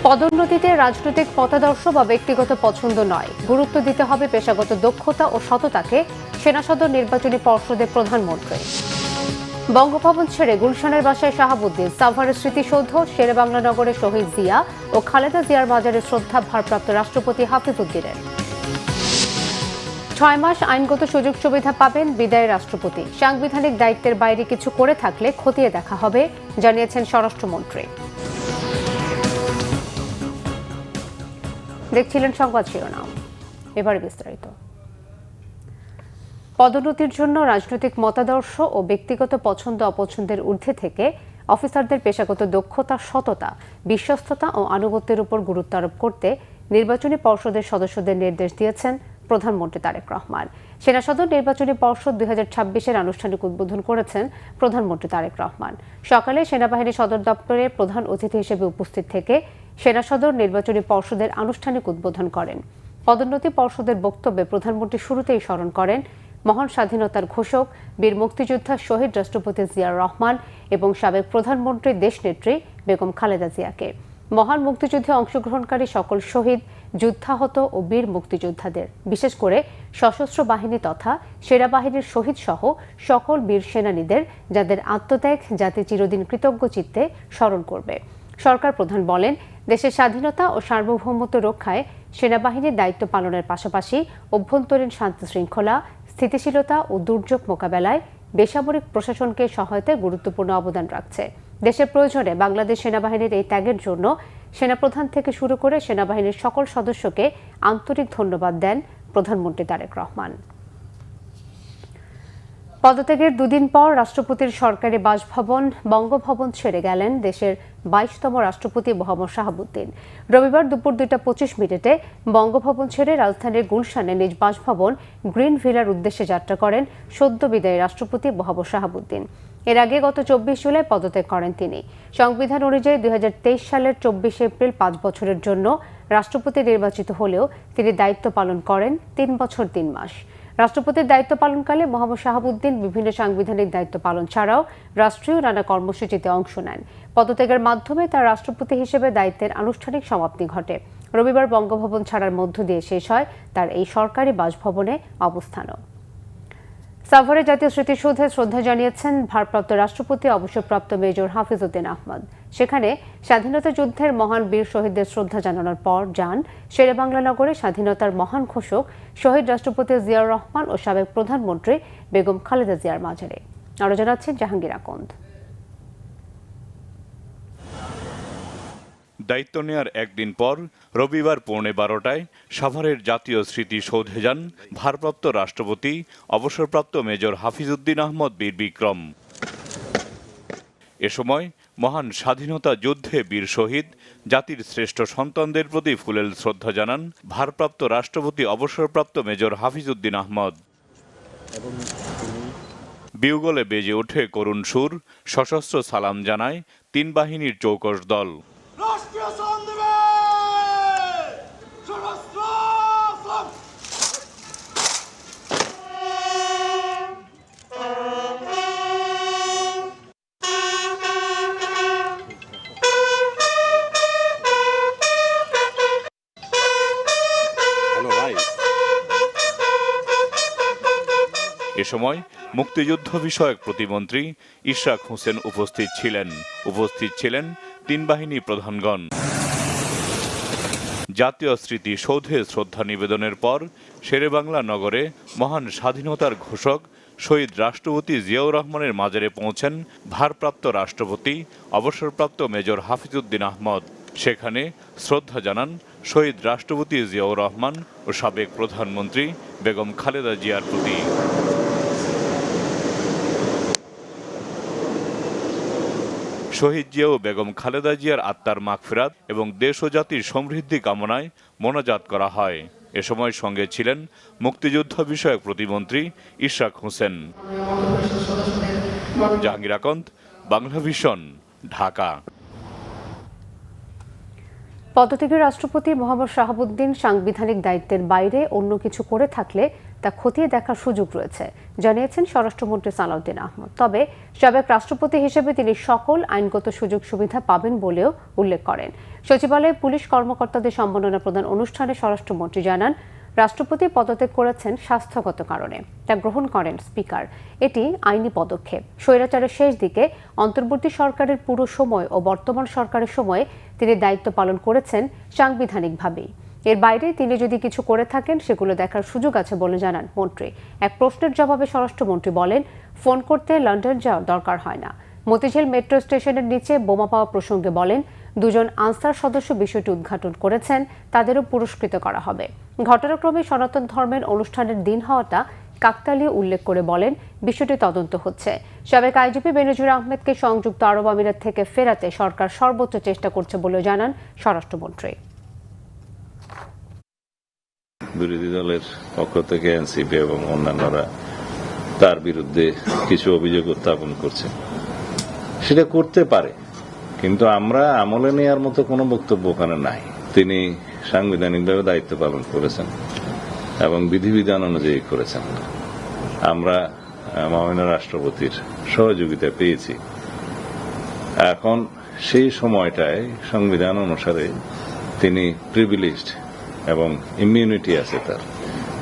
পদোন্নতিতে রাজনৈতিক মতাদর্শ বা ব্যক্তিগত পছন্দ নয়, গুরুত্ব দিতে হবে পেশাগত দক্ষতা ও সততাকে, সেনা সদর নির্বাচনী পর্ষদের প্রধানমন্ত্রী। বঙ্গভবন ছেড়ে গুলশানের বাসায় শাহাবুদ্দিন, সাভারের স্মৃতিসৌধ, শেরেবাংলা নগরে শহীদ জিয়া ও খালেদা জিয়ার মাজারে শ্রদ্ধা ভারপ্রাপ্ত রাষ্ট্রপতি হাফিজউদ্দিনের। 6 মাস আইনগত সুযোগ সুবিধা পাবেন বিদায়ী রাষ্ট্রপতি, সাংবিধানিক দায়িত্বের বাইরে কিছু করে থাকলে খতিয়ে দেখা হবে, জানিয়েছেন স্বরাষ্ট্রমন্ত্রী। দেখছিলেন সংবাদ শিরোনাম, এবারে বিস্তারিত। পদোন্নতির জন্য রাজনৈতিক মতাদর্শ ও ব্যক্তিগত পছন্দ অপছন্দের ঊর্ধ্বে থেকে অফিসারদের পেশাগত দক্ষতা, সততা, বিশ্বস্ততা ও আনুগত্যের উপর গুরুত্ব আরোপ করতে নির্বাচনী পর্ষদের সদস্যদের নির্দেশ দিয়েছেন প্রধানমন্ত্রী তারেক রহমান। সেনা সদর নির্বাচনী পর্ষদ 2026-এর আনুষ্ঠানিক উদ্বোধন করেছেন প্রধানমন্ত্রী তারেক রহমান। সকালে সেনাবাহিনী সদর দপ্তরে প্রধান অতিথি হিসেবে উপস্থিত থেকে সেনা সদর নির্বাচনী পর্ষদের আনুষ্ঠানিক উদ্বোধন করেন। পদোন্নতি পর্ষদের বক্তব্যে প্রধানমন্ত্রী শুরুতেই স্মরণ করেন মহান স্বাধীনতার ঘোষক, বীর মুক্তিযোদ্ধা শহীদ রাষ্ট্রপতি জিয়াউর রহমান এবং সাবেক প্রধানমন্ত্রী দেশনেত্রী বেগম খালেদা জিয়াকে। মহান মুক্তিযুদ্ধে অংশগ্রহণকারী সকল শহীদ, যুদ্ধাহত ও বীর মুক্তিযোদ্ধাদের, বিশেষ করে সশস্ত্র বাহিনী তথা সেনাবাহিনীর শহীদ সহ সকল বীর সেনানীদের, যাদের আত্মত্যাগ জাতি চিরদিন কৃতজ্ঞ চিত্তে স্মরণ করবে। সরকার প্রধান বলেন, দেশের স্বাধীনতা ও সার্বভৌমত্ব রক্ষায় সেনাবাহিনীর দায়িত্ব পালনের পাশাপাশি অভ্যন্তরীণ শান্তি শৃঙ্খলা, স্থিতিশীলতা ও দুর্যোগ মোকাবেলায় বেসামরিক প্রশাসনকে সহায়তায় গুরুত্বপূর্ণ অবদান রাখছে। দেশের প্রয়োজনে বাংলাদেশ সেনাবাহিনীর এই ত্যাগের জন্য সেনাপ্রধান থেকে শুরু করে সেনাবাহিনীর সকল সদস্যকে আন্তরিক ধন্যবাদ দেন প্রধানমন্ত্রী তারেক রহমান। পদত্যাগের দুদিন পর রাষ্ট্রপতির সরকারি বাসভবন বঙ্গভবন ছেড়ে গেলেন দেশের 22তম রাষ্ট্রপতি মোহাম্মদ শাহাবুদ্দিন। রবিবার দুপুর 2:25 বঙ্গভবন ছেড়ে রাজধানীর গুলশানে নিজ বাসভবন গ্রিন ভিলার উদ্দেশ্যে যাত্রা করেন সদ্য বিদায়ী রাষ্ট্রপতি মোহাম্মদ শাহাবুদ্দিন। এর আগে গত 24 জুলাই পদত্যাগ করেন তিনি। সংবিধান অনুযায়ী 2023 সালের 24 এপ্রিল 5 বছরের জন্য রাষ্ট্রপতি নির্বাচিত হলেও তিনি দায়িত্ব পালন করেন 3 বছর 3 মাস। রাষ্ট্রপতির দায়িত্ব পালনকালে মোহাম্মদ শাহাবুদ্দিন বিভিন্ন সাংবিধানিক দায়িত্ব পালন ছাড়াও রাষ্ট্রীয় নানা কর্মসূচিতে অংশ নেন। পদত্যাগের মাধ্যমে তার রাষ্ট্রপতি হিসেবে দায়িত্বের আনুষ্ঠানিক সমাপ্তি ঘটে। রবিবার বঙ্গভবন ছাড়ার মধ্য দিয়ে শেষ হয় তার এই সরকারি বাসভবনে অবস্থানও। সাভারে জাতীয় স্মৃতিসৌধে শ্রদ্ধা জানিয়েছেন ভারপ্রাপ্ত রাষ্ট্রপতি অবসরপ্রাপ্ত মেজর হাফিজউদ্দিন আহমদ। সেখানে স্বাধীনতা যুদ্ধের মহান বীর শহীদদের শ্রদ্ধা জানানোর পর যান শেরেবাংলা নগরে স্বাধীনতার মহান ঘোষক শহীদ রাষ্ট্রপতি জিয়াউর রহমান ও সাবেক প্রধানমন্ত্রী বেগম খালেদা জিয়ার মাজারে। আরও জানাচ্ছেন জাহাঙ্গীর আকন্দ। দায়িত্ব নেয়ার একদিন পর রবিবার 12:15 সাভারের জাতীয় স্মৃতিসৌধে যান ভারপ্রাপ্ত রাষ্ট্রপতি অবসরপ্রাপ্ত মেজর হাফিজউদ্দিন আহমদ বীর বিক্রম। এ সময় মহান স্বাধীনতা যুদ্ধে বীর শহীদ, জাতির শ্রেষ্ঠ সন্তানদের প্রতি ফুলেল শ্রদ্ধা জানান ভারপ্রাপ্ত রাষ্ট্রপতি অবসরপ্রাপ্ত মেজর হাফিজউদ্দিন আহমদ। বিউগলে বেজে ওঠে করুণ সুর, সশস্ত্র সালাম জানায় 3 বাহিনীর চৌকস দল। এ সময় মুক্তিযুদ্ধ বিষয়ক প্রতিমন্ত্রী ইশরাক হোসেন উপস্থিত ছিলেন 3 বাহিনী প্রধানগণ। জাতীয় স্মৃতিসৌধে শ্রদ্ধা নিবেদনের পর শেরেবাংলা নগরে মহান স্বাধীনতার ঘোষক শহীদ রাষ্ট্রপতি জিয়াউর রহমানের মাজারে পৌঁছেন ভারপ্রাপ্ত রাষ্ট্রপতি অবসরপ্রাপ্ত মেজর হাফিজউদ্দিন আহমদ। সেখানে শ্রদ্ধা জানান শহীদ রাষ্ট্রপতি জিয়াউর রহমান ও সাবেক প্রধানমন্ত্রী বেগম খালেদা জিয়ার প্রতি। শহীদ জিয়া ও বেগম খালেদা জিয়ার আত্মার মাগফিরাত এবং দেশ ও জাতির সমৃদ্ধি কামনায় মোনাজাত করা হয়। এ সময় সঙ্গে ছিলেন মুক্তিযুদ্ধ বিষয়ক প্রতিমন্ত্রী ইশরাক হোসেন। জাহাঙ্গীর আকন্দ, বাংলা ভিশন, ঢাকা। পদত্যাগী রাষ্ট্রপতি মোহাম্মদ শাহাবুদ্দিন সাংবিধানিক দায়িত্বের বাইরে অন্য কিছু করে থাকলে তা খতিয়ে দেখার সুযোগ রয়েছে, জানিয়েছেন স্বরাষ্ট্রমন্ত্রী সালাউদ্দিন আহমদ। তবে সাবেক রাষ্ট্রপতি হিসেবে তিনি সকল আইনগত সুযোগ সুবিধা পাবেন বলেও উল্লেখ করেন। সচিবালয়ে পুলিশ কর্মকর্তাদের সম্মাননা প্রদান অনুষ্ঠানে স্বরাষ্ট্রমন্ত্রী জানান, রাষ্ট্রপতি পদত্যাগ করেছেন স্বাস্থ্যগত কারণে, তা গ্রহণ করেন স্পিকার। এটি আইনি পদক্ষেপ। স্বৈরাচারের শেষ দিকে অন্তর্বর্তী সরকারের পুরো সময় ও বর্তমান সরকারের সময়ে তিনি দায়িত্ব পালন করেছেন সাংবিধানিকভাবেই। এর বাইরে তিনি যদি কিছু করে থাকেন সেগুলো দেখার সুযোগ আছে বলে জানান মন্ত্রী। এক প্রশ্নের জবাবে স্বরাষ্ট্রমন্ত্রী বলেন, ফোন করতে লন্ডন যাওয়ার দরকার হয় না। মতিঝিল মেট্রো স্টেশনের নিচে বোমা পাওয়া প্রসঙ্গে বলেন, দুজন আনসার সদস্য বিষয়টি উদ্ঘাটন করেছেন, তাদেরও পুরস্কৃত করা হবে। ঘটনাক্রমে সনাতন ধর্মের অনুষ্ঠানের দিন হওয়াটা কাকতালীয় উল্লেখ করে বলেন, বিষয়টি তদন্ত হচ্ছে। সাবেক আইজিপি বেনজির আহমেদকে সংযুক্ত আরব আমিরাত থেকে ফেরাতে সরকার সর্বোচ্চ চেষ্টা করছে বলে জানান স্বরাষ্ট্রমন্ত্রী। বিরোধী দলের পক্ষ থেকে এনসিপি এবং অন্যান্যরা তার বিরুদ্ধে কিছু অভিযোগ উত্থাপন করছে, সেটা করতে পারে, কিন্তু আমরা আমলে নেওয়ার মতো কোনো বক্তব্য ওখানে নাই। তিনি সাংবিধানিকভাবে দায়িত্ব পালন করেছেন এবং বিধিবিধান অনুযায়ী করেছেন। আমরা মাননীয় রাষ্ট্রপতির সহযোগিতা পেয়েছি। এখন সেই সময়টায় সংবিধান অনুসারে তিনি প্রিভিলেজড এবং ইমিউনিটি আছে তার।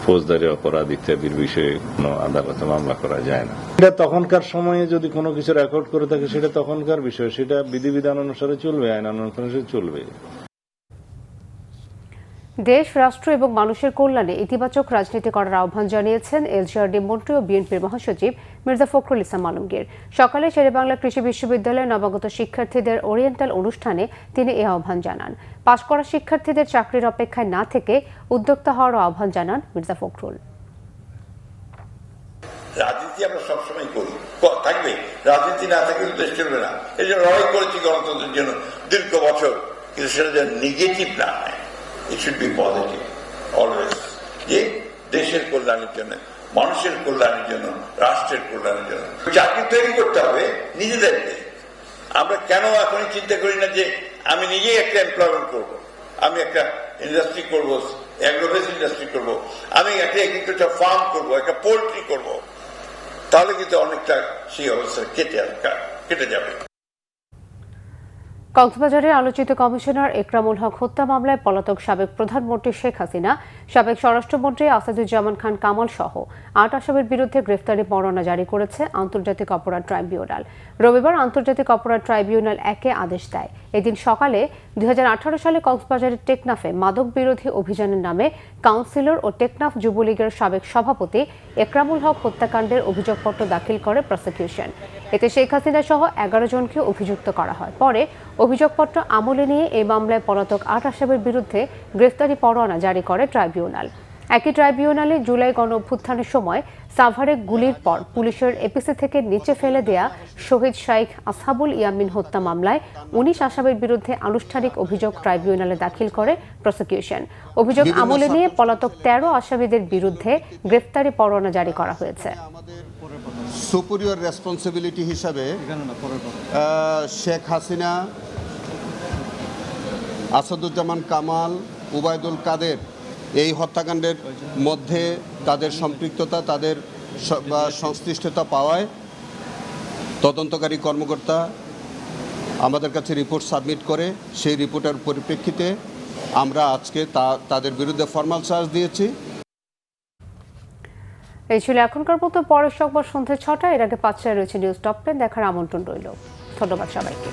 ফৌজদারি অপরাধ ইত্যাদির বিষয়ে কোনো আদালতে মামলা করা যায় না। এটা তখনকার সময়ে যদি কোনো কিছু রেকর্ড করে থাকে সেটা তখনকার বিষয়, সেটা বিধিবিধান অনুসারে চলবে, আইন অনুসারে চলবে। দেশ, রাষ্ট্র এবং মানুষের কল্যাণে ইতিবাচক রাজনীতি করার আহ্বান জানিয়েছেন এলজিআরডি মন্ত্রী ও বিএনপির মহাসচিব মির্জা ফখরুল ইসলাম আলমগীর। সকালে শেরেবাংলা কৃষি বিশ্ববিদ্যালয়ের নবাগত শিক্ষার্থীদের ওরিয়েন্টাল অনুষ্ঠানে তিনি এই আহ্বান জানান। পাশ করা শিক্ষার্থীদের চাকরির অপেক্ষায় না থেকে উদ্যোক্তা হওয়ার আহ্বান জানান মির্জা ফখরুল। রাজনীতি আমরা সবসময় করি, থাকবে, রাজনীতি না থাকলে দেশ চলবে না। এই জন্য লড়াই করেছি গণতন্ত্রের জন্য দীর্ঘ বছর, কিন্তু সেটা যেন নেগেটিভ না হয়। It should be positive always, যে দেশের কল্যাণের জন্য, মানুষের কল্যাণের জন্য, রাষ্ট্রের কল্যাণের জন্য চাকরি তৈরি করতে হবে নিজেদেরকে। আমরা কেন এখনই চিন্তা করি না যে আমি নিজেই একটা এমপ্লয়মেন্ট করব, আমি একটা ইন্ডাস্ট্রি করব, অ্যাগ্রোবেস ইন্ডাস্ট্রি করব, আমি একটা এগ্রিকালচার ফার্ম করব, একটা পোল্ট্রি করব, তাহলে কিন্তু অনেকটা সেই অবস্থা কেটে যাবে। কক্সবাজারের আলোচিত কমিশনার একরামুল হক হত্যা মামলায় পলাতক সাবেক প্রধানমন্ত্রী শেখ হাসিনা, সাবেক স্বরাষ্ট্রমন্ত্রী আসাদুজ্জামান খান কামাল সহ ৮ আসামির বিরুদ্ধে গ্রেফতারি পরোয়ানা জারি করেছে আন্তর্জাতিক অপরাধ ট্রাইব্যুনাল। রবিবার আন্তর্জাতিক অপরাধ ট্রাইব্যুনাল ১-এ আদেশ দেয়। এদিন সকালে ২০১৮ সালে কক্সবাজারের টেকনাফে মাদক বিরোধী অভিযানের নামে কাউন্সিলর ও টেকনাফ যুবলীগের সাবেক সভাপতি একরামুল হক হত্যাকাণ্ডের অভিযোগপত্র দাখিল করে প্রসিকিউশন। এতে শেখ হাসিনা সহ ১১ জনকে অভিযুক্ত করা হয়। পরে অভিযোগপত্র আমলে নিয়ে এই মামলায় পলাতক ৮ আসামির বিরুদ্ধে গ্রেফতারি পরোয়ানা জারি করে ট্রাইব্যুনাল। একই ট্রাইব্যুনালে জুলাই গণ অভ্যুত্থানের সময় সাভারে গুলির পর পুলিশের এপিসি থেকে নিচে ফেলে দেয়া শহীদ শাইখ আসহাবুল ইয়ামিন হত্যা মামলায় ১৯ আসামির বিরুদ্ধে আনুষ্ঠানিক অভিযোগ ট্রাইব্যুনালে দাখিল করে প্রসিকিউশন। অভিযোগ আমলে নিয়ে পলাতক ১৩ আসামিদের বিরুদ্ধে গ্রেফতারি পরোয়ানা জারি করা হয়েছে। সুপিরিয়র রেসপন্সিবিলিটি হিসাবে শেখ হাসিনা, আসাদুজ্জামান কামাল, উবায়দুল কাদের এই হত্যাকাণ্ডের মধ্যে তাদের সম্পৃক্ততা, তাদের সংশ্লিষ্টতা পাওয়ায় তদন্তকারী কর্মকর্তা আমাদের কাছে রিপোর্ট সাবমিট করে সেই রিপোর্টের পরিপ্রেক্ষিতে আমরা আজকে তাদের বিরুদ্ধে ফরমাল চার্জ দিয়েছি। এই ছিল এখনকার মতো। পরের সংবাদ সন্ধ্যে ৬টায়। এর আগে ৫টায় রয়েছে নিউজ টপ 10 দেখার আমন্ত্রণ রইল। ধন্যবাদ সবাইকে।